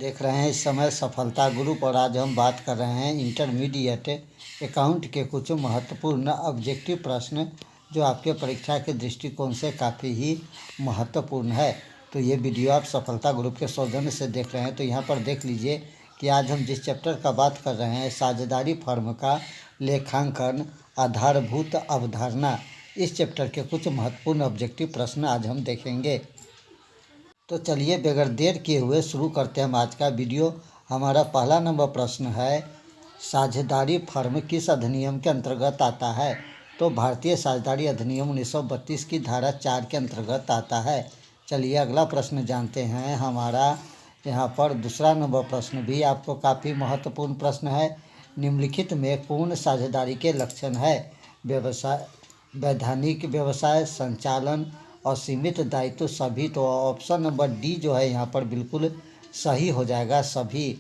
देख रहे हैं इस समय सफलता ग्रुप और आज हम बात कर रहे हैं इंटरमीडिएट अकाउंट के कुछ महत्वपूर्ण ऑब्जेक्टिव प्रश्न जो आपके परीक्षा के दृष्टिकोण से काफ़ी ही महत्वपूर्ण है। तो ये वीडियो आप सफलता ग्रुप के सौजन्य से देख रहे हैं। तो यहाँ पर देख लीजिए कि आज हम जिस चैप्टर का बात कर रहे हैं साझेदारी फर्म का लेखांकन आधारभूत अवधारणा, इस चैप्टर के कुछ महत्वपूर्ण ऑब्जेक्टिव प्रश्न आज हम देखेंगे। तो चलिए बगैर देर किए हुए शुरू करते हैं हम आज का वीडियो। हमारा पहला नंबर प्रश्न है, साझेदारी फर्म किस अधिनियम के अंतर्गत आता है? तो भारतीय साझेदारी अधिनियम 1932 की धारा 4 के अंतर्गत आता है। चलिए अगला प्रश्न जानते हैं। हमारा यहाँ पर दूसरा नंबर प्रश्न भी आपको काफ़ी महत्वपूर्ण प्रश्न है। निम्नलिखित में पूर्ण साझेदारी के लक्षण है? व्यवसाय, वैधानिक व्यवसाय, संचालन और सीमित दायित्व सभी। तो ऑप्शन नंबर डी जो है यहाँ पर बिल्कुल सही हो जाएगा, सभी।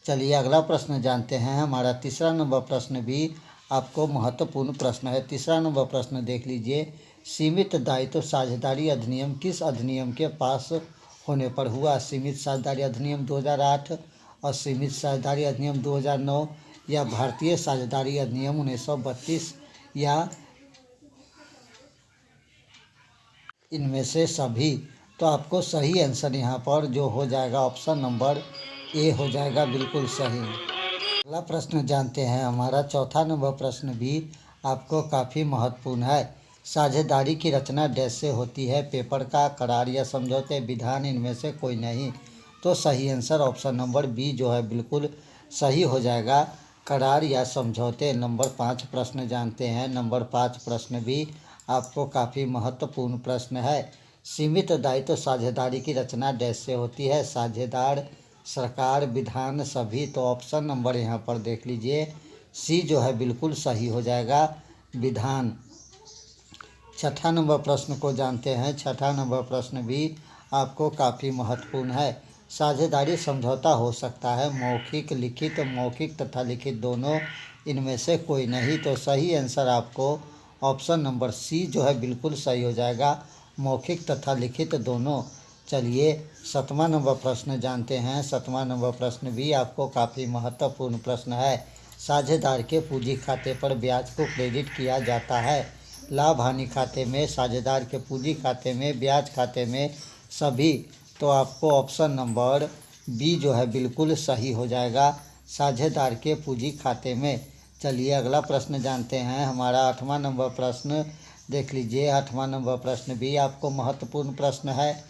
चलिए अगला प्रश्न जानते हैं। हमारा तीसरा नंबर प्रश्न भी आपको महत्वपूर्ण प्रश्न है। तीसरा नंबर प्रश्न देख लीजिए, सीमित दायित्व साझेदारी अधिनियम किस अधिनियम के पास होने पर हुआ? सीमित साझेदारी अधिनियम 2008 और सीमित साझेदारी अधिनियम 2009 या भारतीय साझेदारी अधिनियम 1932 या इनमें से सभी। तो आपको सही आंसर यहाँ पर जो हो जाएगा ऑप्शन नंबर ए हो जाएगा, बिल्कुल सही। अगला प्रश्न जानते हैं। हमारा चौथा नंबर प्रश्न भी आपको काफ़ी महत्वपूर्ण है। साझेदारी की रचना डैश से होती है? पेपर का, करार या समझौते, विधान, इनमें से कोई नहीं। तो सही आंसर ऑप्शन नंबर बी जो है बिल्कुल सही हो जाएगा, करार या समझौते। नंबर 5 प्रश्न जानते हैं। नंबर 5 प्रश्न भी आपको काफ़ी महत्वपूर्ण प्रश्न है। सीमित दायित्व साझेदारी की रचना डैश से होती है? साझेदार, सरकार, विधान, सभी। तो ऑप्शन नंबर यहाँ पर देख लीजिए सी जो है बिल्कुल सही हो जाएगा, विधान। छठा नंबर प्रश्न को जानते हैं। छठा नंबर प्रश्न भी आपको काफ़ी महत्वपूर्ण है। साझेदारी समझौता हो सकता है मौखिक, लिखित, मौखिक तथा लिखित दोनों, इनमें से कोई नहीं। तो सही आंसर आपको ऑप्शन नंबर सी जो है बिल्कुल सही हो जाएगा, मौखिक तथा लिखित दोनों। चलिए 7वां नंबर प्रश्न जानते हैं। 7वां नंबर प्रश्न भी आपको काफ़ी महत्वपूर्ण प्रश्न है। साझेदार के पूंजी खाते पर ब्याज को क्रेडिट किया जाता है? लाभ हानि खाते में, साझेदार के पूंजी खाते में, ब्याज खाते में, सभी। तो आपको ऑप्शन नंबर बी जो है बिल्कुल सही हो जाएगा, साझेदार के पूंजी खाते में। चलिए अगला प्रश्न जानते हैं। हमारा 8वां नंबर प्रश्न देख लीजिए। 8वां नंबर प्रश्न भी आपको महत्वपूर्ण प्रश्न है।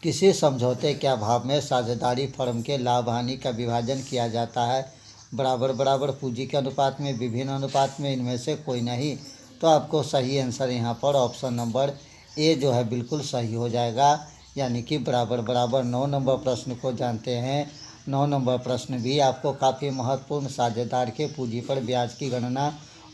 किसी समझौते के अभाव में साझेदारी फर्म के लाभ हानि का विभाजन किया जाता है? बराबर बराबर, पूंजी के अनुपात में, विभिन्न अनुपात में, इनमें से कोई नहीं। तो आपको सही आंसर यहाँ पर ऑप्शन नंबर ए जो है बिल्कुल सही हो जाएगा, यानी कि बराबर बराबर। 9 नंबर प्रश्न को जानते हैं। 9 नंबर प्रश्न भी आपको काफ़ी महत्वपूर्ण। साझेदार के पूंजी पर ब्याज की गणना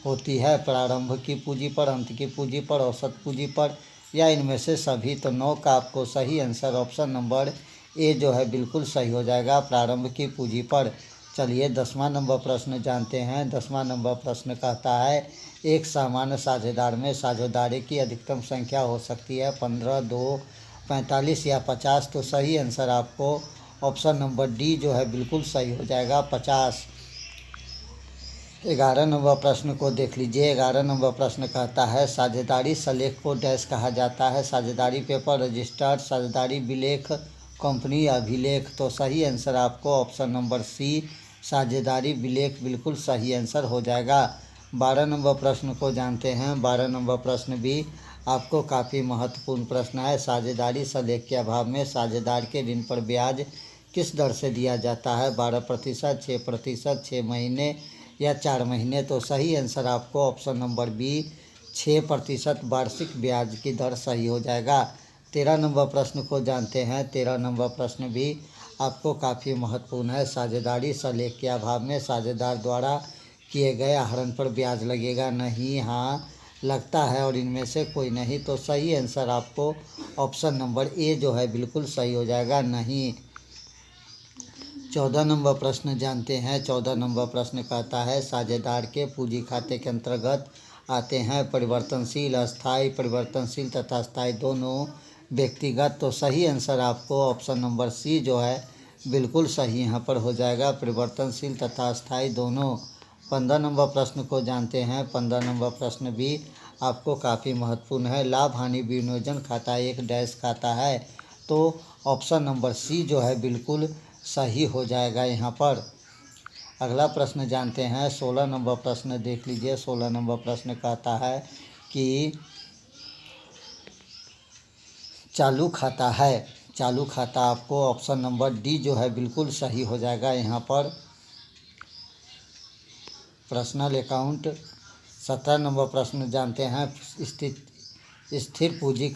होती है? प्रारंभ की पूंजी पर, अंत की पूंजी पर, औसत पूंजी पर, या इनमें से सभी। तो 9 का आपको सही आंसर ऑप्शन नंबर ए जो है बिल्कुल सही हो जाएगा, प्रारंभ की पूंजी पर। चलिए 10वां नंबर प्रश्न जानते हैं। 10वां नंबर प्रश्न कहता है, एक सामान्य साझेदार में साझेदारी की अधिकतम संख्या हो सकती है 15, 2, 45 या 50। तो सही आंसर आपको ऑप्शन नंबर डी जो है बिल्कुल सही हो जाएगा, 50। 11 नंबर प्रश्न को देख लीजिए। 11 नंबर प्रश्न कहता है, साझेदारी सलेख को डैश कहा जाता है? साझेदारी पेपर, रजिस्टर्ड, साझेदारी विलेख, कंपनी अभिलेख। तो सही आंसर आपको ऑप्शन नंबर सी, साझेदारी विलेख, बिल्कुल सही आंसर हो जाएगा। 12 नंबर प्रश्न को जानते हैं। 12 नंबर प्रश्न भी आपको काफ़ी महत्वपूर्ण प्रश्न है। साझेदारी सलेख के अभाव में साझेदार के ऋण पर ब्याज किस दर से दिया जाता है? 12%, 6%, 6 महीने या 4 महीने। तो सही आंसर आपको ऑप्शन नंबर बी, 6% वार्षिक ब्याज की दर सही हो जाएगा। 13 नंबर प्रश्न को जानते हैं। 13 नंबर प्रश्न भी आपको काफ़ी महत्वपूर्ण है। साझेदारी सलेख के अभाव में साझेदार द्वारा किए गए आहरण पर ब्याज लगेगा? नहीं, हाँ, लगता है, और इनमें से कोई नहीं। तो सही आंसर आपको ऑप्शन नंबर ए जो है बिल्कुल सही हो जाएगा, नहीं। 14 नंबर प्रश्न जानते हैं। 14 नंबर प्रश्न कहता है, साझेदार के पूंजी खाते के अंतर्गत आते हैं परिवर्तनशील, अस्थायी, परिवर्तनशील तथा स्थायी दोनों, व्यक्तिगत, तो सही आंसर आपको ऑप्शन नंबर सी जो है बिल्कुल सही यहाँ पर हो जाएगा, परिवर्तनशील तथा स्थायी दोनों। 15 नंबर प्रश्न को जानते हैं। 15 नंबर प्रश्न भी आपको काफ़ी महत्वपूर्ण है। लाभ हानि विनियोजन खाता एक डैश खाता है, तो ऑप्शन नंबर सी जो है बिल्कुल सही हो जाएगा यहाँ पर। अगला प्रश्न जानते हैं। 16 नंबर प्रश्न देख लीजिए। 16 नंबर प्रश्न कहता है कि चालू खाता है। चालू खाता आपको ऑप्शन नंबर डी जो है बिल्कुल सही हो जाएगा यहाँ पर। पर्सनल अकाउंट 17 नंबर प्रश्न जानते हैं। स्थिर पूंजी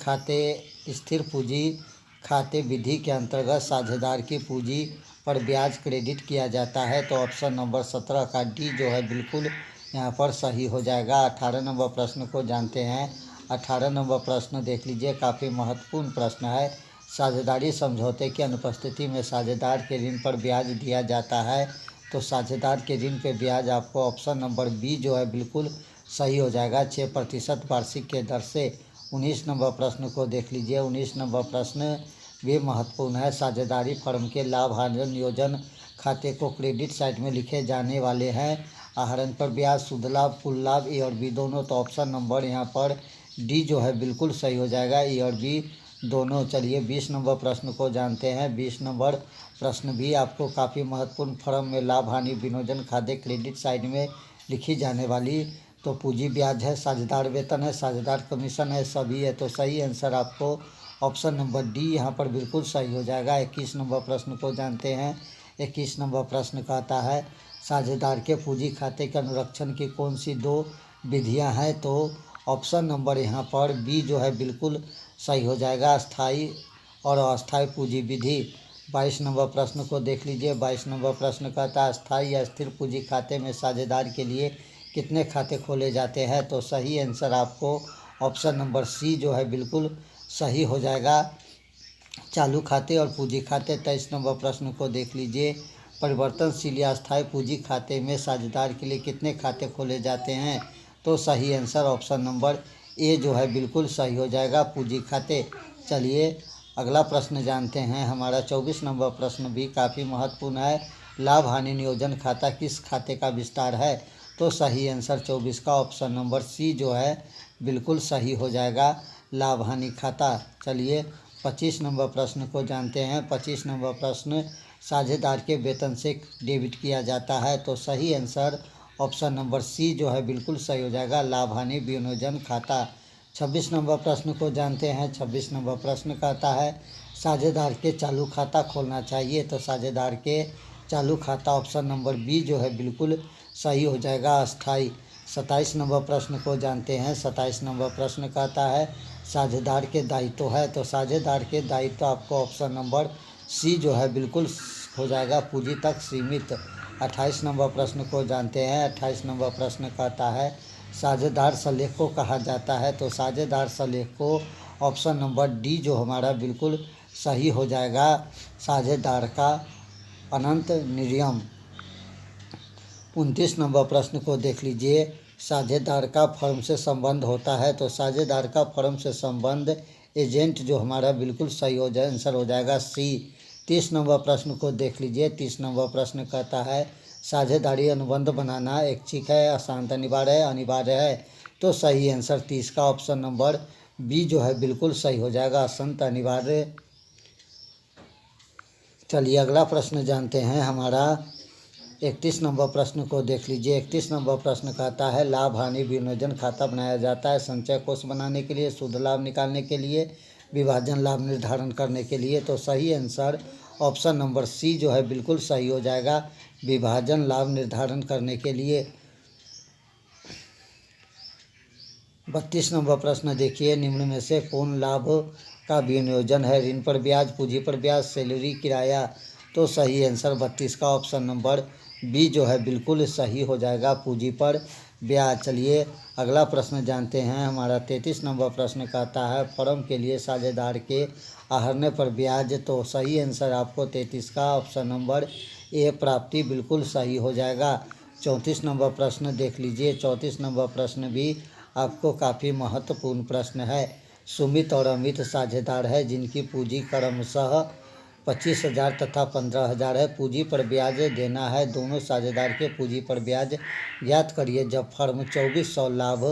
खाते विधि के अंतर्गत साझेदार की पूंजी पर ब्याज क्रेडिट किया जाता है, तो ऑप्शन नंबर 17 का डी जो है बिल्कुल यहाँ पर सही हो जाएगा। 18 नंबर प्रश्न को जानते हैं। 18 नंबर प्रश्न देख लीजिए, काफ़ी महत्वपूर्ण प्रश्न है। साझेदारी समझौते की अनुपस्थिति में साझेदार के ऋण पर ब्याज दिया जाता है, तो साझेदार के ऋण पे ब्याज आपको ऑप्शन नंबर बी जो है बिल्कुल सही हो जाएगा, 6% वार्षिक के दर से। 19 नंबर प्रश्न को देख लीजिए। 19 नंबर प्रश्न भी महत्वपूर्ण है। साझेदारी फर्म के लाभ हानि नियोजन खाते को क्रेडिट साइड में लिखे जाने वाले हैं। आहरण पर ब्याज, शुद्ध लाभ, कुल लाभ, ए और बी दोनों, तो ऑप्शन नंबर यहाँ पर डी जो है बिल्कुल सही हो जाएगा, ए और बी दोनों। चलिए 20 नंबर प्रश्न को जानते हैं। 20 नंबर प्रश्न भी आपको काफ़ी महत्वपूर्ण। फर्म में लाभ हानि विनियोजन खाते क्रेडिट साइड में लिखी जाने वाली, तो पूंजी ब्याज है, साझेदार वेतन है, साझेदार कमीशन है, सभी है, तो सही आंसर आपको ऑप्शन नंबर डी यहाँ पर बिल्कुल सही हो जाएगा। 21 नंबर प्रश्न को जानते हैं। 21 नंबर प्रश्न कहता है साझेदार के पूंजी खाते के अनुरक्षण की कौन सी दो विधियाँ हैं, तो ऑप्शन नंबर यहाँ पर बी जो है बिल्कुल सही हो जाएगा, स्थायी और अस्थायी पूंजी विधि। 22 नंबर प्रश्न को देख लीजिए। 22 नंबर प्रश्न कहता है स्थायी या स्थिर पूंजी खाते में साझेदार के लिए कितने खाते खोले जाते हैं, तो सही आंसर आपको ऑप्शन नंबर सी जो है बिल्कुल सही हो जाएगा, चालू खाते और पूंजी खाते। 23 नंबर प्रश्न को देख लीजिए। परिवर्तनशील या स्थायी पूंजी खाते में साझेदार के लिए कितने खाते खोले जाते हैं, तो सही आंसर ऑप्शन नंबर ए जो है बिल्कुल सही हो जाएगा, पूंजी खाते। चलिए अगला प्रश्न जानते हैं। हमारा 24 नंबर प्रश्न भी काफ़ी महत्वपूर्ण है। लाभ हानि नियोजन खाता किस खाते का विस्तार है, तो सही आंसर 24 का ऑप्शन नंबर सी जो है बिल्कुल सही हो जाएगा, लाभ हानि खाता। चलिए 25 नंबर प्रश्न को जानते हैं। 25 नंबर प्रश्न साझेदार के वेतन से डेबिट किया जाता है, तो सही आंसर ऑप्शन नंबर सी जो है बिल्कुल सही हो जाएगा, लाभ हानि विनियोजन खाता। 26 नंबर प्रश्न को जानते हैं। 26 नंबर प्रश्न कहता है साझेदार के चालू खाता खोलना चाहिए, तो साझेदार के चालू खाता ऑप्शन नंबर बी जो है बिल्कुल सही हो जाएगा, अस्थायी। 27 नंबर प्रश्न को जानते हैं। 27 नंबर प्रश्न कहता है साझेदार के दायित्व है, तो साझेदार के दायित्व आपको ऑप्शन नंबर सी जो है बिल्कुल हो जाएगा, पूंजी तक सीमित। 28 नंबर प्रश्न को जानते हैं। 28 नंबर प्रश्न कहता है साझेदार सलेख को कहा जाता है, तो साझेदार सलेख को ऑप्शन नंबर डी जो हमारा बिल्कुल सही हो जाएगा, साझेदार का अनंत नियम। 29 नंबर प्रश्न को देख लीजिए। साझेदार का फर्म से संबंध होता है, तो साझेदार का फर्म से संबंध एजेंट जो हमारा बिल्कुल सही हो जाए, आंसर हो जाएगा सी। 30 नंबर प्रश्न को देख लीजिए। 30 नंबर प्रश्न कहता है साझेदारी अनुबंध बनाना ऐच्छिक है, अशांत अनिवार्य है, तो सही आंसर 30 का ऑप्शन नंबर बी जो है बिल्कुल सही हो जाएगा, अशांत अनिवार्य। चलिए अगला प्रश्न जानते हैं। हमारा 31 नंबर प्रश्न को देख लीजिए। 31 नंबर प्रश्न कहता है लाभ हानि विनियोजन खाता बनाया जाता है संचय कोष बनाने के लिए, शुद्ध लाभ निकालने के लिए, विभाजन लाभ निर्धारण करने के लिए, तो सही आंसर ऑप्शन नंबर सी जो है बिल्कुल सही हो जाएगा, विभाजन लाभ निर्धारण करने के लिए। 32 नंबर प्रश्न देखिए। निम्न में से कौन लाभ का विनियोजन है, ऋण पर ब्याज, पूंजी पर ब्याज, सैलरी, किराया, तो सही आंसर 32 का ऑप्शन नंबर बी जो है बिल्कुल सही हो जाएगा, पूंजी पर ब्याज। चलिए अगला प्रश्न जानते हैं। हमारा 33 नंबर प्रश्न कहता है फर्म के लिए साझेदार के आहरने पर ब्याज, तो सही आंसर आपको 33 का ऑप्शन नंबर ए प्राप्ति बिल्कुल सही हो जाएगा। 34 नंबर प्रश्न देख लीजिए। 34 नंबर प्रश्न भी आपको काफ़ी महत्वपूर्ण प्रश्न है। सुमित और अमित साझेदार है जिनकी पूंजी क्रमशः 25,000 तथा 15,000 है। पूंजी पर ब्याज देना है। दोनों साझेदार के पूंजी पर ब्याज ज्ञात करिए जब फर्म 2400 लाभ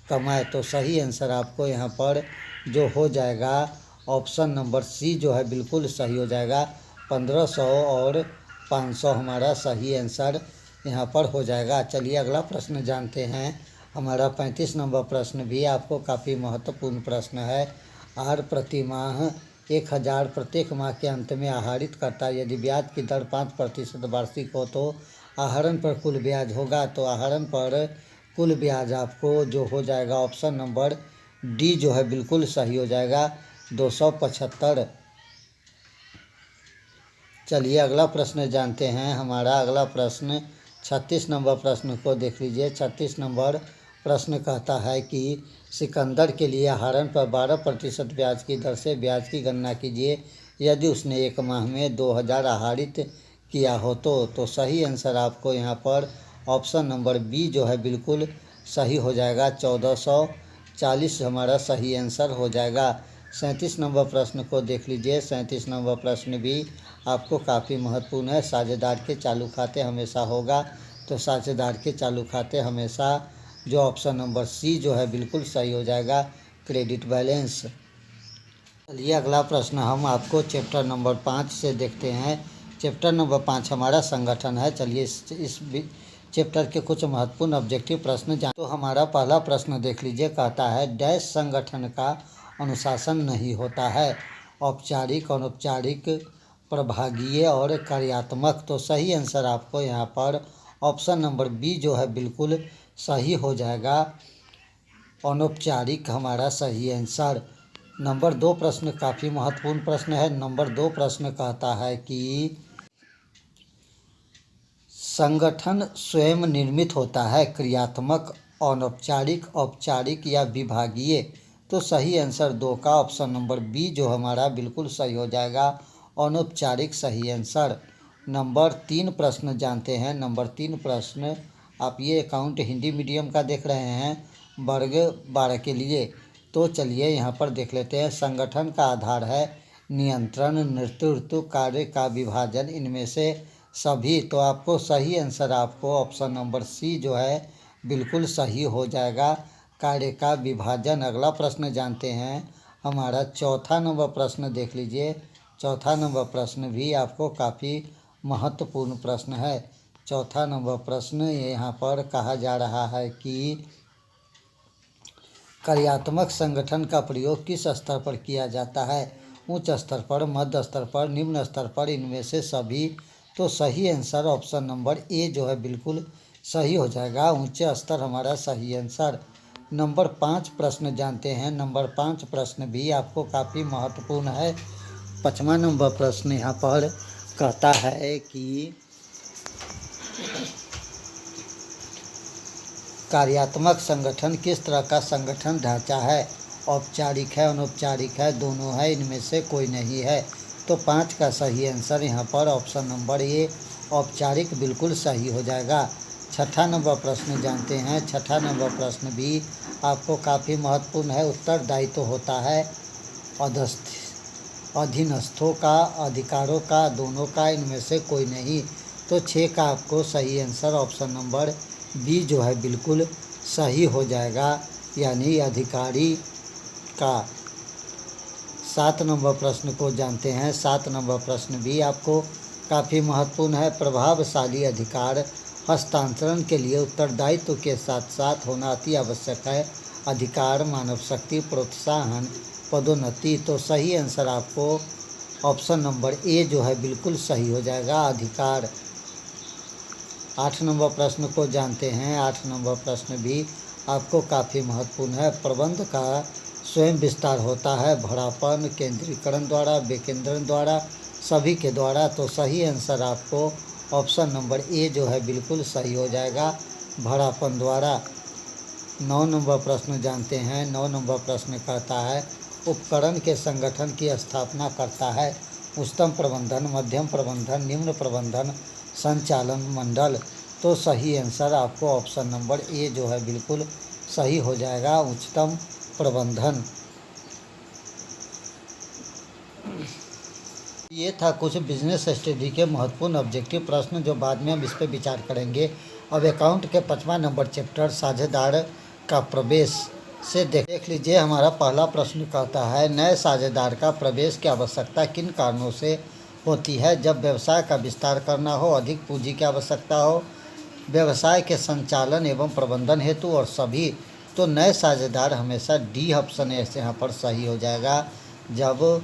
कमाए। तो सही आंसर आपको यहाँ पर जो हो जाएगा ऑप्शन नंबर सी जो है बिल्कुल सही हो जाएगा। 1500 और 500 हमारा सही आंसर यहाँ पर हो जाएगा। चलिए अगला प्रश्न जानते हैं। हमारा 35 नंबर प्रश्न भी आपको काफ़ी महत्वपूर्ण प्रश्न है। आहार प्रति माह 1,000 प्रत्येक माह के अंत में आहरित करता है। यदि ब्याज की दर 5% वार्षिक हो तो आहरण पर कुल ब्याज होगा। तो आहरण पर कुल ब्याज आपको जो हो जाएगा ऑप्शन नंबर डी जो है बिल्कुल सही हो जाएगा 275। चलिए अगला प्रश्न जानते हैं। हमारा अगला प्रश्न 36 नंबर प्रश्न को देख लीजिए। 36 नंबर प्रश्न कहता है कि सिकंदर के लिए आहरण पर 12% ब्याज की दर से ब्याज की गणना कीजिए यदि उसने एक माह में 2,000 आहरित किया हो। तो सही आंसर आपको यहाँ पर ऑप्शन नंबर बी जो है बिल्कुल सही हो जाएगा 1440 हमारा सही आंसर हो जाएगा। 37 नंबर प्रश्न को देख लीजिए। 37 नंबर प्रश्न भी आपको काफ़ी महत्वपूर्ण है। साझेदार के चालू खाते हमेशा होगा। तो साझेदार के चालू खाते हमेशा जो ऑप्शन नंबर सी जो है बिल्कुल सही हो जाएगा क्रेडिट बैलेंस। चलिए अगला प्रश्न हम आपको चैप्टर नंबर 5 से देखते हैं। चैप्टर नंबर 5 हमारा संगठन है। चलिए इस चैप्टर के कुछ महत्वपूर्ण ऑब्जेक्टिव प्रश्न जान। तो हमारा पहला प्रश्न देख लीजिए। कहता है डैश संगठन का अनुशासन नहीं होता है। औपचारिक, अनौपचारिक, प्रभागीय और कार्यात्मक। तो सही आंसर आपको यहाँ पर ऑप्शन नंबर बी जो है बिल्कुल सही हो जाएगा अनौपचारिक हमारा सही आंसर। नंबर 2 प्रश्न काफ़ी महत्वपूर्ण प्रश्न है। नंबर 2 प्रश्न कहता है कि संगठन स्वयं निर्मित होता है, क्रियात्मक, अनौपचारिक, औपचारिक या विभागीय। तो सही आंसर 2 का ऑप्शन नंबर बी जो हमारा बिल्कुल सही हो जाएगा अनौपचारिक सही आंसर। नंबर 3 प्रश्न जानते हैं। नंबर 3 प्रश्न आप ये अकाउंट हिंदी मीडियम का देख रहे हैं वर्ग 12 के लिए। तो चलिए यहाँ पर देख लेते हैं। संगठन का आधार है नियंत्रण, नेतृत्व, कार्य का विभाजन, इनमें से सभी। तो आपको सही आंसर आपको ऑप्शन नंबर सी जो है बिल्कुल सही हो जाएगा कार्य का विभाजन। अगला प्रश्न जानते हैं। हमारा चौथा नंबर प्रश्न देख लीजिए। चौथा नंबर प्रश्न भी आपको काफ़ी महत्वपूर्ण प्रश्न है। चौथा नंबर प्रश्न यहाँ पर कहा जा रहा है कि कार्यात्मक संगठन का प्रयोग किस स्तर पर किया जाता है। उच्च स्तर पर, मध्य स्तर पर, निम्न स्तर पर, इनमें से सभी। तो सही आंसर ऑप्शन नंबर ए जो है बिल्कुल सही हो जाएगा उच्च स्तर हमारा सही आंसर। नंबर 5 प्रश्न जानते हैं। नंबर 5 प्रश्न भी आपको काफ़ी महत्वपूर्ण है। 5वां नंबर प्रश्न यहाँ पर कहता है कि कार्यात्मक संगठन किस तरह का संगठन ढांचा है। औपचारिक है, अनौपचारिक है, दोनों है, इनमें से कोई नहीं है। तो 5 का सही आंसर यहाँ पर ऑप्शन नंबर ए औपचारिक बिल्कुल सही हो जाएगा। 6ठा नंबर प्रश्न जानते हैं। 6ठा नंबर प्रश्न भी आपको काफ़ी महत्वपूर्ण है। उत्तरदायित्व होता है अधीनस्थों का, अधिकारों का, दोनों का, इनमें से कोई नहीं। तो 6 का आपको सही आंसर ऑप्शन नंबर बी जो है बिल्कुल सही हो जाएगा यानी अधिकारी का। 7 नंबर प्रश्न को जानते हैं। 7 नंबर प्रश्न भी आपको काफ़ी महत्वपूर्ण है। प्रभावशाली अधिकार हस्तांतरण के लिए उत्तरदायित्व के साथ साथ होना अति आवश्यक है। अधिकार, मानव शक्ति, प्रोत्साहन, पदोन्नति। तो सही आंसर आपको ऑप्शन नंबर ए जो है बिल्कुल सही हो जाएगा अधिकार। 8 नंबर प्रश्न को जानते हैं। 8 नंबर प्रश्न भी आपको काफ़ी महत्वपूर्ण है। प्रबंध का स्वयं विस्तार होता है भड़ापन, केंद्रीकरण द्वारा, विकेंद्रण द्वारा, सभी के द्वारा। तो सही आंसर आपको ऑप्शन नंबर ए जो है बिल्कुल सही हो जाएगा भड़ापन द्वारा। 9 नंबर प्रश्न जानते हैं। 9 नंबर प्रश्न कहता है उपकरण के संगठन की स्थापना करता है उच्चतम प्रबंधन, मध्यम प्रबंधन, निम्न प्रबंधन, संचालन मंडल। तो सही आंसर आपको ऑप्शन नंबर ए जो है बिल्कुल सही हो जाएगा उच्चतम प्रबंधन। ये था कुछ बिजनेस स्टडी के महत्वपूर्ण ऑब्जेक्टिव प्रश्न, जो बाद में हम इस पर विचार करेंगे। अब अकाउंट के 5वां नंबर चैप्टर साझेदार का प्रवेश से देख लीजिए। हमारा पहला प्रश्न कहता है, नए साझेदार का प्रवेश की आवश्यकता किन कारणों से होती है? जब व्यवसाय का विस्तार करना हो, अधिक पूंजी की आवश्यकता हो, व्यवसाय के संचालन एवं प्रबंधन हेतु, और सभी। तो नए साझेदार हमेशा डी ऑप्शन ऐसे यहाँ पर सही हो जाएगा। जब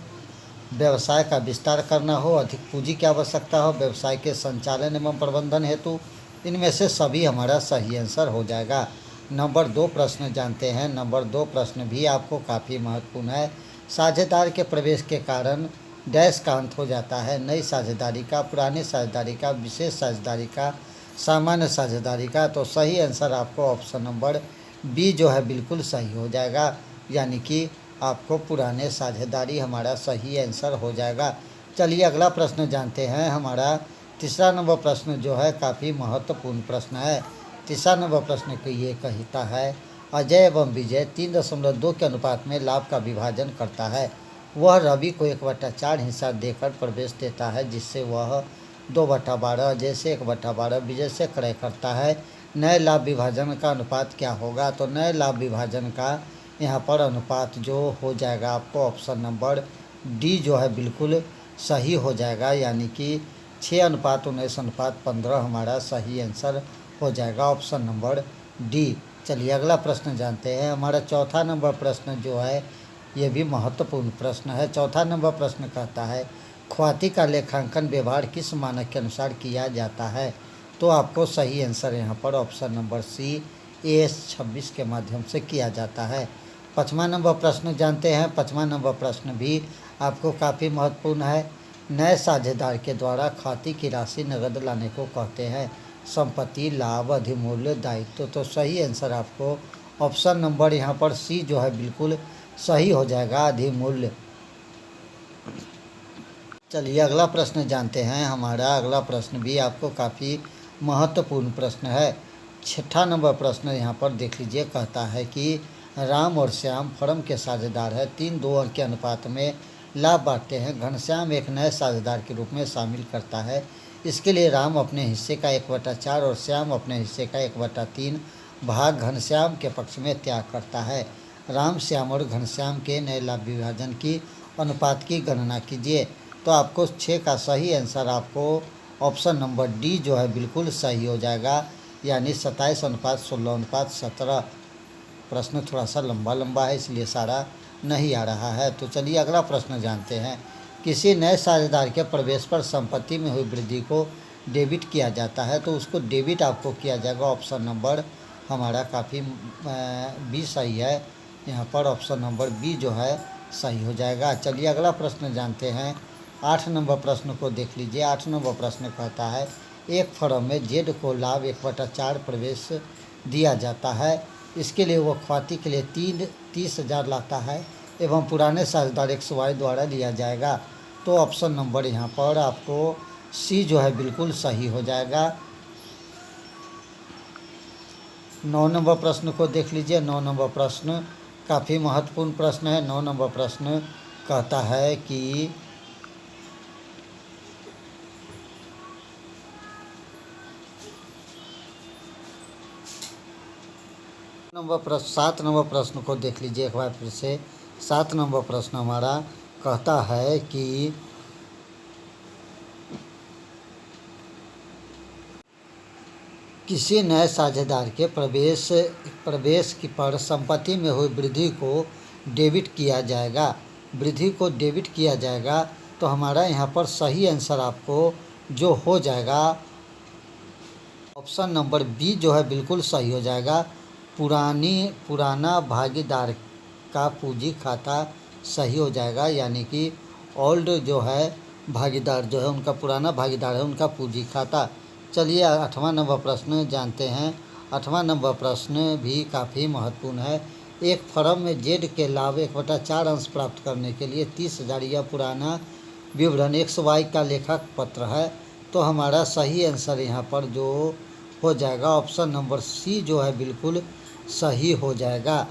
व्यवसाय का विस्तार करना हो, अधिक पूंजी की आवश्यकता हो, व्यवसाय के संचालन एवं प्रबंधन हेतु, इनमें से सभी हमारा सही आंसर हो जाएगा। नंबर 2 प्रश्न जानते हैं। नंबर 2 प्रश्न भी आपको काफ़ी महत्वपूर्ण है। साझेदार के प्रवेश के कारण डैश का अंत हो जाता है? नई साझेदारी का, पुरानी साझेदारी का, विशेष साझेदारी का, सामान्य साझेदारी का। तो सही आंसर आपको ऑप्शन नंबर बी जो है बिल्कुल सही हो जाएगा, यानी कि आपको पुराने साझेदारी हमारा सही आंसर हो जाएगा। चलिए अगला प्रश्न जानते हैं। हमारा तीसरा नंबर प्रश्न जो है काफ़ी महत्वपूर्ण प्रश्न है। तीसरा नंबर प्रश्न को ये कहता है, अजय एवं विजय 3.2 के अनुपात में लाभ का विभाजन करता है। वह रवि को 1/4 हिस्सा देकर प्रवेश देता है, जिससे वह 2/12 अजय से 1/12 विजय से क्रय करता है। नए लाभ विभाजन का अनुपात क्या होगा? तो नए लाभ विभाजन का यहाँ पर अनुपात जो हो जाएगा आपको ऑप्शन नंबर डी जो है बिल्कुल सही हो जाएगा, यानी कि 6:19:15 हमारा सही आंसर हो जाएगा, ऑप्शन नंबर डी। चलिए अगला प्रश्न जानते हैं। हमारा चौथा नंबर प्रश्न जो है ये भी महत्वपूर्ण प्रश्न है। चौथा नंबर प्रश्न कहता है, ख्वाती का लेखांकन व्यवहार किस मानक के अनुसार किया जाता है? तो आपको सही आंसर यहाँ पर ऑप्शन नंबर सी AS 26 के माध्यम से किया जाता है। 5वां नंबर प्रश्न जानते हैं। 5वां नंबर प्रश्न भी आपको काफ़ी महत्वपूर्ण है। नए साझेदार के द्वारा खाते की राशि नगद लाने को कहते हैं? संपत्ति, लाभ, अधिमूल्य, दायित्व। तो सही आंसर आपको ऑप्शन नंबर यहाँ पर सी जो है बिल्कुल सही हो जाएगा, अधिमूल्य। चलिए अगला प्रश्न जानते हैं। हमारा अगला प्रश्न भी आपको काफ़ी महत्वपूर्ण प्रश्न है। 6ठा नंबर प्रश्न यहाँ पर देख लीजिए, कहता है कि राम और श्याम फर्म के साझेदार हैं। 3-2 अंक के अनुपात में लाभ बांटते हैं। घनश्याम एक नए साझेदार के रूप में शामिल करता है। इसके लिए राम अपने हिस्से का 1/4 और श्याम अपने हिस्से का 1/3 भाग घनश्याम के पक्ष में त्याग करता है। राम, श्याम और घनश्याम के नए लाभ विभाजन की अनुपात की गणना कीजिए। तो आपको 6 का सही आंसर आपको ऑप्शन नंबर डी जो है बिल्कुल सही हो जाएगा, यानी 27:16:17। प्रश्न थोड़ा सा लंबा है, इसलिए सारा नहीं आ रहा है। तो चलिए अगला प्रश्न जानते हैं। किसी नए साझेदार के प्रवेश पर संपत्ति में हुई वृद्धि को डेबिट किया जाता है, तो उसको डेबिट आपको किया जाएगा। ऑप्शन नंबर हमारा काफ़ी बी सही है, यहाँ पर ऑप्शन नंबर बी जो है सही हो जाएगा। चलिए अगला प्रश्न जानते हैं। 8 नंबर प्रश्न को देख लीजिए। 8 नंबर प्रश्न कहता है, एक फर्म में जेड को लाभ 1/4 प्रवेश दिया जाता है। इसके लिए वह ख्वाती के लिए 30,000 लाता है एवं पुराने साझेदार XY द्वारा लिया जाएगा। तो ऑप्शन नंबर यहाँ पर आपको सी जो है बिल्कुल सही हो जाएगा। 9 नंबर प्रश्न को देख लीजिए। 9 नंबर प्रश्न काफ़ी महत्वपूर्ण प्रश्न है। 9 नंबर प्रश्न कहता है कि सात नंबर प्रश्न को देख लीजिए एक बार फिर से। 7 नंबर प्रश्न हमारा कहता है कि किसी नए साझेदार के प्रवेश की पर संपत्ति में हुई वृद्धि को डेबिट किया जाएगा। वृद्धि को डेबिट किया जाएगा, तो हमारा यहाँ पर सही आंसर आपको जो हो जाएगा ऑप्शन नंबर बी जो है बिल्कुल सही हो जाएगा। पुराना भागीदार का पूंजी खाता सही हो जाएगा, यानी कि ओल्ड जो है भागीदार जो है उनका पुराना भागीदार है उनका पूंजी खाता। चलिए 8वां नंबर प्रश्न जानते हैं। 8वां नंबर प्रश्न भी काफ़ी महत्वपूर्ण है। एक फर्म में जेड के लाभ 1/4 अंश प्राप्त करने के लिए 30,000 यह पुराना विवरण XY का लेखक पत्र है। तो हमारा सही आंसर यहाँ पर जो हो जाएगा ऑप्शन नंबर सी जो है बिल्कुल सही हो जाएगा।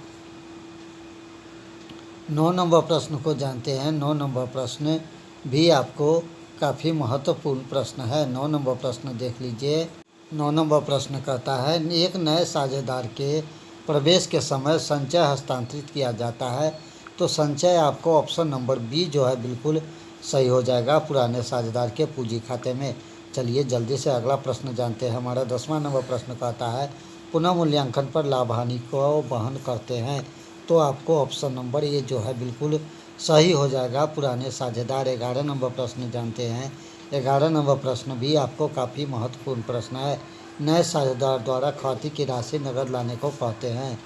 9 नंबर प्रश्न को जानते हैं। 9 नंबर प्रश्न भी आपको काफ़ी महत्वपूर्ण प्रश्न है। 9 नंबर प्रश्न देख लीजिए। 9 नंबर प्रश्न कहता है, एक नए साझेदार के प्रवेश के समय संचय हस्तांतरित किया जाता है। तो संचय आपको ऑप्शन नंबर बी जो है बिल्कुल सही हो जाएगा, पुराने साझेदार के पूंजी खाते में। चलिए जल्दी से अगला प्रश्न जानते हैं। हमारा 10वां नंबर प्रश्न कहता है, पुनः मूल्यांकन पर लाभ हानि को वहन करते हैं। तो आपको ऑप्शन नंबर ये जो है बिल्कुल सही हो जाएगा, पुराने साझेदार। 11 नंबर प्रश्न जानते हैं। 11 नंबर प्रश्न भी आपको काफ़ी महत्वपूर्ण प्रश्न है। नए साझेदार द्वारा खाते की राशि नकद लाने को कहते हैं।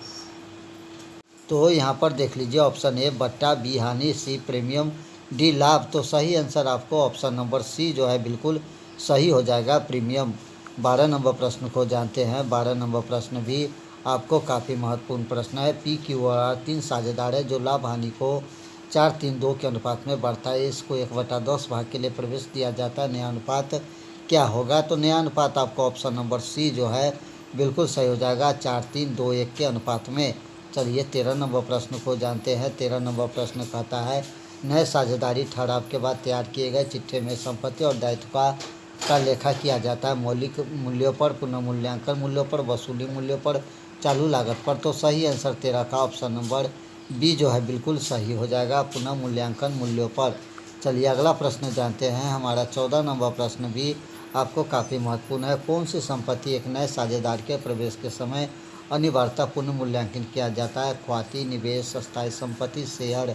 तो यहाँ पर देख लीजिए, ऑप्शन ए बट्टा, बी हानि, सी प्रीमियम, डी लाभ। तो सही आंसर आपको ऑप्शन नंबर सी जो है बिल्कुल सही हो जाएगा, प्रीमियम। 12 नंबर प्रश्न को जानते हैं। 12 नंबर प्रश्न भी आपको काफ़ी महत्वपूर्ण प्रश्न है। पी क्यू आर 3 साझेदार है जो लाभ हानि को 4-3-2 के अनुपात में बढ़ता है। इसको 1/10 भाग के लिए प्रवेश दिया जाता है। नया अनुपात क्या होगा? तो नया अनुपात आपको ऑप्शन नंबर सी जो है बिल्कुल सही हो जाएगा, 4-3-2-1 के अनुपात में। चलिए 13 नंबर प्रश्न को जानते हैं। 13 नंबर प्रश्न कहता है, नए साझेदारी ठहराव के बाद तैयार किए गए चिट्ठे में संपत्ति और दायित्व का लेखा किया जाता है। मौलिक मूल्यों पर, पुनः मूल्यांकन मूल्यों पर, वसूली मूल्यों पर, चालू लागत पर। तो सही आंसर 13 का ऑप्शन नंबर बी जो है बिल्कुल सही हो जाएगा, पुनः मूल्यांकन मूल्यों पर। चलिए अगला प्रश्न जानते हैं। हमारा 14 नंबर प्रश्न भी आपको काफ़ी महत्वपूर्ण है। कौन सी संपत्ति एक नए साझेदार के प्रवेश के समय अनिवार्यता पुनः मूल्यांकन किया जाता है? ख्वाती, निवेश, अस्थायी संपत्ति, शेयर।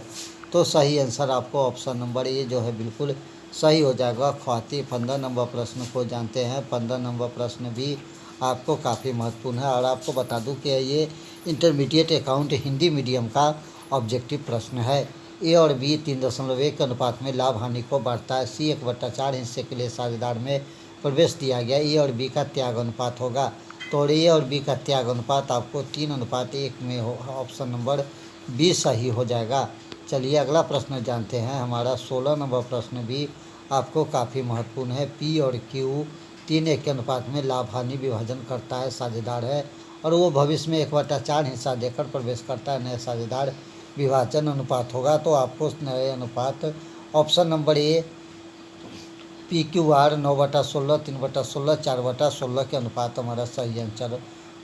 तो सही आंसर आपको ऑप्शन नंबर ए जो है बिल्कुल सही हो जाएगा, ख्वाती। 15 नंबर प्रश्न को जानते हैं। 15 नंबर प्रश्न भी आपको काफ़ी महत्वपूर्ण है और आपको बता दूं कि ये इंटरमीडिएट अकाउंट हिंदी मीडियम का ऑब्जेक्टिव प्रश्न है। ए और बी 3.1 के अनुपात में लाभ हानि को बढ़ता है। सी 1/4 हिस्से के लिए साझेदार में प्रवेश दिया गया। ए और बी का त्याग अनुपात होगा। तो ए और बी का त्याग अनुपात आपको 3:1 में हो, ऑप्शन नंबर बी सही हो जाएगा। चलिए अगला प्रश्न जानते हैं। हमारा 16 नंबर प्रश्न भी आपको काफ़ी महत्वपूर्ण है। पी और क्यू 3:1 के अनुपात में लाभ हानि विभाजन करता है साझेदार है और वो भविष्य में 1/4 हिस्सा देकर प्रवेश करता है। नए साझेदार विभाजन अनुपात होगा। तो आपको नए अनुपात option number A P Q R 9/16, 3/16, 4/16 के अनुपात हमारा सही आंसर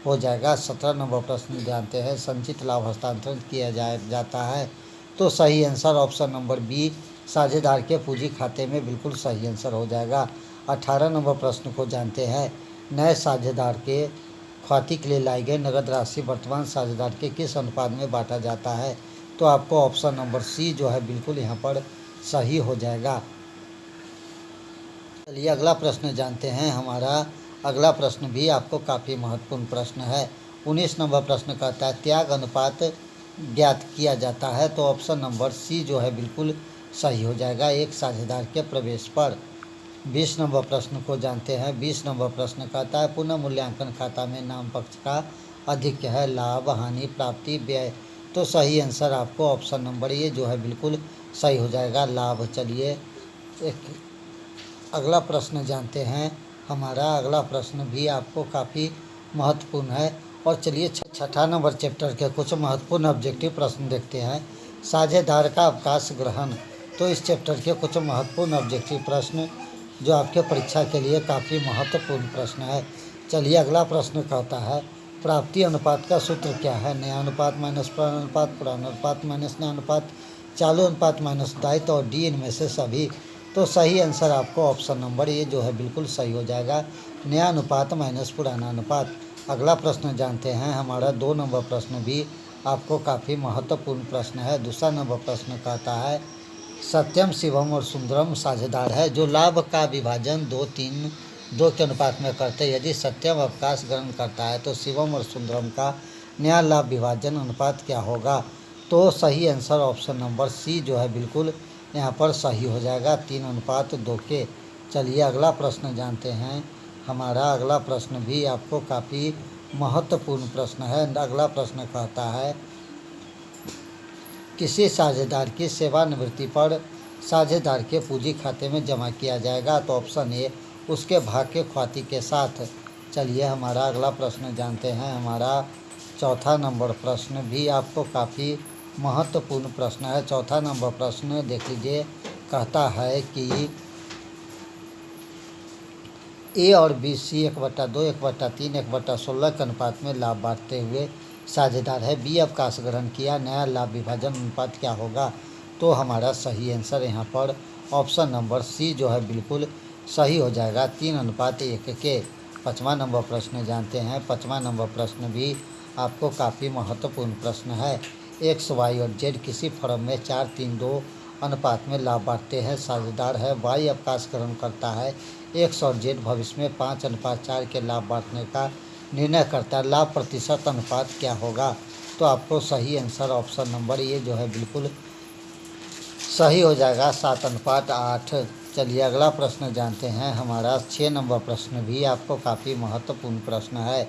हो जाएगा। 17 नंबर प्रश्न जानते हैं। संचित लाभ हस्तांतरण किया जाता है। तो सही आंसर ऑप्शन नंबर बी साझेदार के पूंजी खाते में बिल्कुल सही आंसर हो जाएगा। 18 नंबर प्रश्न को जानते हैं। नए साझेदार के ख्वाती के लिए लाई गई नगद राशि वर्तमान साझेदार के किस अनुपात में बांटा जाता है? तो आपको ऑप्शन नंबर सी जो है बिल्कुल यहाँ पर सही हो जाएगा। चलिए अगला प्रश्न जानते हैं। हमारा अगला प्रश्न भी आपको काफ़ी महत्वपूर्ण प्रश्न है। 19 नंबर प्रश्न कहता है, त्याग अनुपात ज्ञात किया जाता है। तो ऑप्शन नंबर सी जो है बिल्कुल सही हो जाएगा, एक साझेदार के प्रवेश पर। 20 नंबर प्रश्न को जानते हैं। 20 नंबर प्रश्न कहता है, पुनः मूल्यांकन खाता में नाम पक्ष का अधिक है, लाभ, हानि, प्राप्ति, व्यय। तो सही आंसर आपको ऑप्शन नंबर ये जो है बिल्कुल सही हो जाएगा, लाभ। चलिए एक अगला प्रश्न जानते हैं। हमारा अगला प्रश्न भी आपको काफ़ी महत्वपूर्ण है। और चलिए 6ठा नंबर चैप्टर के कुछ महत्वपूर्ण ऑब्जेक्टिव प्रश्न देखते हैं। साझेदार का अवकाश ग्रहण। तो इस चैप्टर के कुछ महत्वपूर्ण ऑब्जेक्टिव प्रश्न जो आपके परीक्षा के लिए काफ़ी महत्वपूर्ण प्रश्न है। चलिए अगला प्रश्न कहता है, प्राप्ति अनुपात का सूत्र क्या है? नया अनुपात माइनस पुराना अनुपात, पुराना अनुपात माइनस नया अनुपात, चालू अनुपात माइनस दायित्व और डी इनमें से सभी। तो सही आंसर आपको ऑप्शन नंबर ये जो है बिल्कुल सही हो जाएगा, नया अनुपात माइनस पुराना अनुपात। अगला प्रश्न जानते हैं। हमारा 2 नंबर प्रश्न भी आपको काफ़ी महत्वपूर्ण प्रश्न है। दूसरा नंबर प्रश्न कहता है, सत्यम, शिवम और सुंदरम साझेदार है जो लाभ का विभाजन 2-3-2 के अनुपात में करते हैं। यदि सत्यम अवकाश ग्रहण करता है तो शिवम और सुंदरम का नया लाभ विभाजन अनुपात क्या होगा? तो सही आंसर ऑप्शन नंबर सी जो है बिल्कुल यहाँ पर सही हो जाएगा, 3:2 के। चलिए अगला प्रश्न जानते हैं। हमारा अगला प्रश्न भी आपको काफ़ी महत्वपूर्ण प्रश्न है। अगला प्रश्न कहता है, किसी साझेदार की सेवानिवृत्ति पर साझेदार के पूंजी खाते में जमा किया जाएगा? तो ऑप्शन ए उसके भाग के ख्वाती के साथ। चलिए हमारा अगला प्रश्न जानते हैं। हमारा 4था नंबर प्रश्न भी आपको काफ़ी महत्वपूर्ण प्रश्न है। 4था नंबर प्रश्न देख लीजिए, कहता है कि ए और बी सी 1/2, 1/3, 1/16 के अनुपात में लाभ बांटते हुए साझेदार है। बी अवकाश ग्रहण किया, नया लाभ विभाजन अनुपात क्या होगा? तो हमारा सही आंसर यहाँ पर ऑप्शन नंबर सी जो है बिल्कुल सही हो जाएगा, 3:1 के। 5वां नंबर प्रश्न जानते हैं। 5वां नंबर प्रश्न भी आपको काफ़ी महत्वपूर्ण प्रश्न है। एक्स, वाई और जेड किसी फर्म में 4-3-2 अनुपात में लाभ बांटते हैं, साझेदार है। वाई अवकाश ग्रहण करता है, एक्स और जेड भविष्य में 5:4 के लाभ बांटने का निर्णय करता है। लाभ प्रतिशत अनुपात क्या होगा? तो आपको सही आंसर ऑप्शन नंबर ये जो है बिल्कुल सही हो जाएगा, 7:8। चलिए अगला प्रश्न जानते हैं। हमारा 6 नंबर प्रश्न भी आपको काफ़ी महत्वपूर्ण प्रश्न है।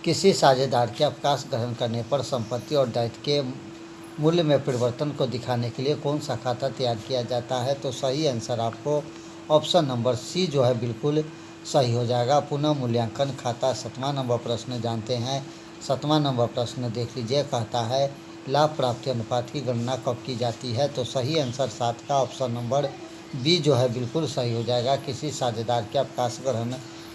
किसी साझेदार के अवकाश ग्रहण करने पर संपत्ति और दायित्व के मूल्य में परिवर्तन को दिखाने के लिए कौन सा खाता तैयार किया जाता है? तो सही आंसर आपको ऑप्शन नंबर सी जो है बिल्कुल सही हो जाएगा, पुनः मूल्यांकन खाता। 7वां नंबर प्रश्न जानते हैं। 7वां नंबर प्रश्न देख लीजिए, कहता है लाभ प्राप्ति अनुपात की गणना कब की जाती है? तो सही आंसर 7 का ऑप्शन नंबर बी जो है बिल्कुल सही हो जाएगा, किसी साझेदार के अवकाश ग्रहण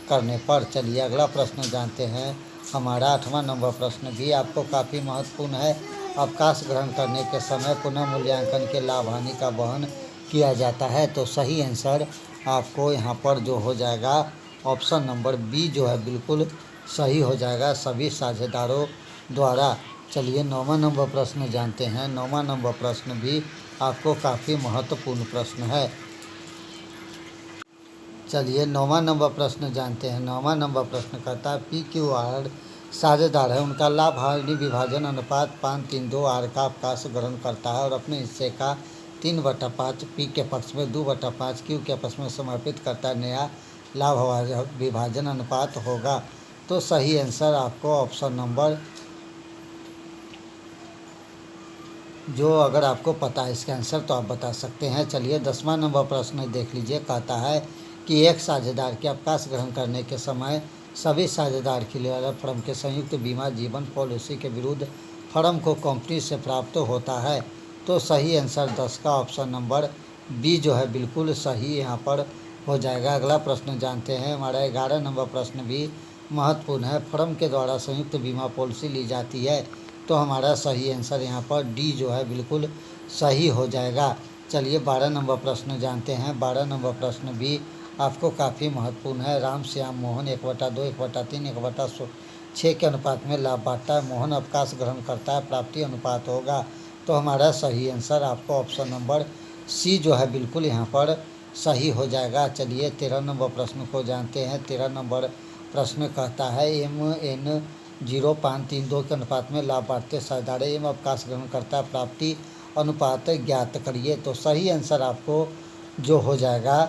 करने पर। चलिए अगला प्रश्न जानते हैं। हमारा 8वां नंबर प्रश्न भी आपको काफ़ी महत्वपूर्ण है। अवकाश ग्रहण करने के समय पुनः मूल्यांकन के लाभ हानि का वहन किया जाता है। तो सही आंसर आपको यहाँ पर जो हो जाएगा ऑप्शन नंबर बी जो है बिल्कुल सही हो जाएगा, सभी साझेदारों द्वारा। चलिए 9वां नंबर प्रश्न जानते हैं। 9वां नंबर प्रश्न भी आपको काफ़ी महत्वपूर्ण प्रश्न है। चलिए 9वां नंबर प्रश्न जानते हैं। 9वां नंबर प्रश्न कहता है पी क्यू आर साझेदार है, उनका लाभ हानि विभाजन अनुपात 5-3-2 आर का अवकाश ग्रहण करता है और अपने हिस्से का 3/5 पी के पक्ष में 2/5 क्यू के पक्ष में समर्पित करता है। नया लाभ विभाजन अनुपात होगा। तो सही आंसर आपको ऑप्शन नंबर जो अगर आपको पता है इसका आंसर तो आप बता सकते हैं। चलिए 10वां नंबर प्रश्न देख लीजिए, कहता है कि एक साझेदार के अवकाश ग्रहण करने के समय सभी साझेदार के लिए फर्म के संयुक्त बीमा जीवन पॉलिसी के विरुद्ध फर्म को कंपनी से प्राप्त होता है। तो सही आंसर 10 का ऑप्शन नंबर बी जो है बिल्कुल सही यहाँ पर हो जाएगा। अगला प्रश्न जानते हैं। हमारा 11 नंबर प्रश्न भी महत्वपूर्ण है। फर्म के द्वारा संयुक्त बीमा पॉलिसी ली जाती है, तो हमारा सही आंसर यहाँ पर डी जो है बिल्कुल सही हो जाएगा। चलिए 12 नंबर प्रश्न जानते हैं। 12 नंबर प्रश्न भी आपको काफ़ी महत्वपूर्ण है। राम श्याम मोहन 1/2, 1/3, 1/6 के अनुपात में लाभ बांटता है। मोहन अवकाश ग्रहण करता है, प्राप्ति अनुपात होगा। तो हमारा सही आंसर आपको ऑप्शन नंबर सी जो है बिल्कुल यहाँ पर सही हो जाएगा। चलिए 13 नंबर प्रश्न को जानते हैं। 13 नंबर प्रश्न कहता है MN 0.532 के अनुपात में लाभ बांटते साझेदार एम अवकाश ग्रहण करता है, प्राप्ति अनुपात ज्ञात करिए। तो सही आंसर आपको जो हो जाएगा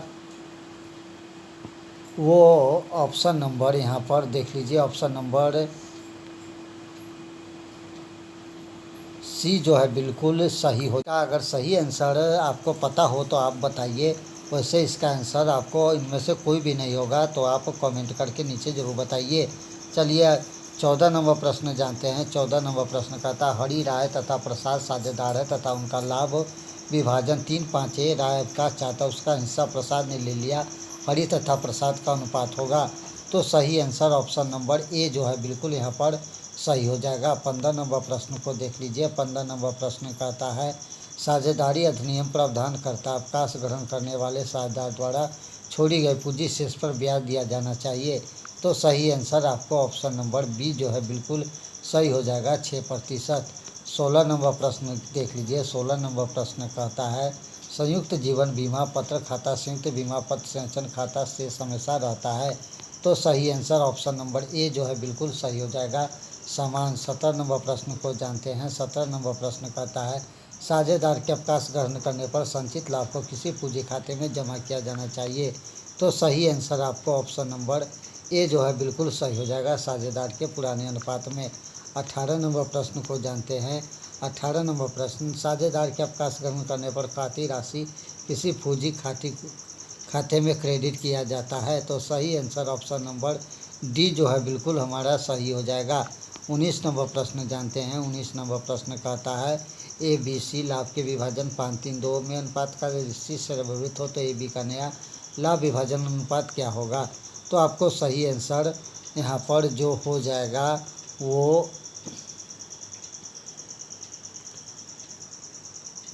वो ऑप्शन नंबर यहाँ पर देख लीजिए, ऑप्शन नंबर सी जो है बिल्कुल सही होगा। अगर सही आंसर आपको पता हो तो आप बताइए, वैसे इसका आंसर आपको इनमें से कोई भी नहीं होगा तो आप कमेंट करके नीचे ज़रूर बताइए। चलिए 14 नंबर प्रश्न जानते हैं। 14 नंबर प्रश्न कहता हरि, राय तथा प्रसाद साझेदार है तथा उनका लाभ विभाजन 3/5 राय अवकाश चाहता, उसका हिस्सा प्रसाद ने ले लिया, हरि तथा प्रसाद का अनुपात होगा। तो सही आंसर ऑप्शन नंबर ए जो है बिल्कुल यहाँ पर सही हो जाएगा। 15 नंबर प्रश्न को देख लीजिए। 15 नंबर प्रश्न कहता है साझेदारी अधिनियम प्रावधान करता अवकाश ग्रहण करने वाले साझेदार द्वारा छोड़ी गई पूंजी शेष पर ब्याज दिया जाना चाहिए। तो सही आंसर आपको ऑप्शन नंबर बी जो है बिल्कुल सही हो जाएगा, 6%। 16 नंबर प्रश्न देख लीजिए। 16 नंबर प्रश्न कहता है संयुक्त जीवन बीमा पत्र खाता संयुक्त बीमा पत्र संचयन खाता शेष हमेशा रहता है। तो सही आंसर ऑप्शन नंबर ए जो है बिल्कुल सही हो जाएगा, समान। 17 नंबर प्रश्न को जानते हैं। 17 नंबर प्रश्न कहता है साझेदार के अवकाश ग्रहण करने पर संचित लाभ को किसी पूंजी खाते में जमा किया जाना चाहिए। तो सही आंसर आपको ऑप्शन नंबर ए जो है बिल्कुल सही हो जाएगा, साझेदार के पुराने अनुपात में। 18 नंबर प्रश्न को जानते हैं। 18 नंबर प्रश्न साझेदार के अवकाश ग्रहण करने पर खाती राशि किसी पूंजी खाते में क्रेडिट किया जाता है। तो सही आंसर ऑप्शन नंबर डी जो है बिल्कुल हमारा सही हो जाएगा। 19 नंबर प्रश्न जानते हैं। 19 नंबर प्रश्न कहता है ABC लाभ के विभाजन 5-3-2 में अनुपात का यदि से व्यवहित हो तो AB का नया लाभ विभाजन अनुपात क्या होगा। तो आपको सही आंसर यहाँ पर जो हो जाएगा वो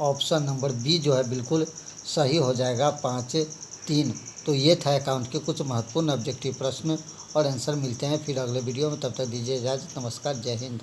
ऑप्शन नंबर बी जो है बिल्कुल सही हो जाएगा, 5-3। तो ये था अकाउंट के कुछ महत्वपूर्ण ऑब्जेक्टिव प्रश्न और आंसर। मिलते हैं फिर अगले वीडियो में, तब तक दीजिए इजाज़त। नमस्कार, जय हिंद।